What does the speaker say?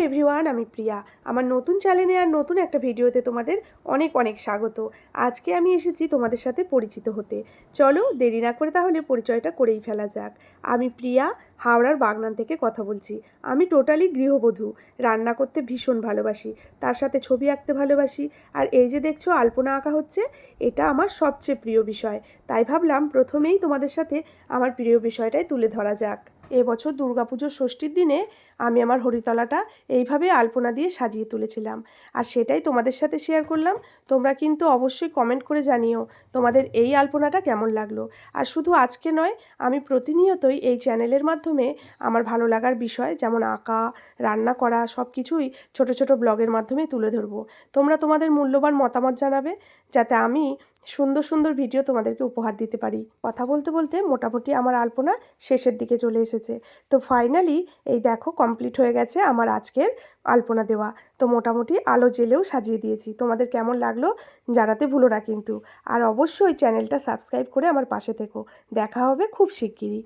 Everyone, আমি প্রিয়া। আমার নতুন চ্যানেলে আর নতুন একটা ভিডিওতে তোমাদের অনেক অনেক স্বাগত। আজকে আমি এসেছি তোমাদের সাথে পরিচিত হতে। চলো দেরি না করে তাহলে পরিচয়টা করেই ফেলা যাক। আমি প্রিয়া, হাওড়ার বাগনান থেকে কথা বলছি। আমি টোটালি গৃহবধূ। রান্না করতে ভীষণ ভালোবাসি, তার সাথে ছবি আঁকতে ভালোবাসি। আর এই যে দেখছো আলপনা আঁকা হচ্ছে, এটা আমার সবচেয়ে প্রিয় বিষয়। তাই ভাবলাম প্রথমেই তোমাদের সাথে আমার প্রিয় বিষয়টাই তুলে ধরা যাক। এবছর দুর্গাপুজোর ষষ্ঠীর দিনে আমি আমার হরিতলাটা এইভাবে আলপনা দিয়ে সাজিয়ে তুলেছিলাম, আর সেটাই তোমাদের সাথে শেয়ার করলাম। তোমরা কিন্তু অবশ্যই কমেন্ট করে জানিও তোমাদের এই আলপনাটা কেমন লাগলো। আর শুধু আজকে নয়, আমি প্রতিনিয়তই এই চ্যানেলের মাধ্যমে আমার ভালো লাগার বিষয় যেমন আঁকা, রান্না করা সব কিছুই ছোট ছোট ব্লগের মাধ্যমে তুলে ধরবো। তোমরা তোমাদের মূল্যবান মতামত জানাবে, যাতে আমি সুন্দর সুন্দর ভিডিও তোমাদেরকে উপহার দিতে পারি। কথা বলতে বলতে মোটামুটি আমার আলপনা শেষের দিকে চলে এসেছে। তো ফাইনালি এই দেখো কমপ্লিট হয়ে গেছে আমার আজকের আলপনা দেওয়া। তো মোটামুটি আলো জ্বেলেও সাজিয়ে দিয়েছি। তোমাদের কেমন লাগলো জানাতে ভুলো না কিন্তু। আর অবশ্যই চ্যানেলটা সাবস্ক্রাইব করে আমার পাশে থেকো। দেখা হবে খুব শিগগিরই।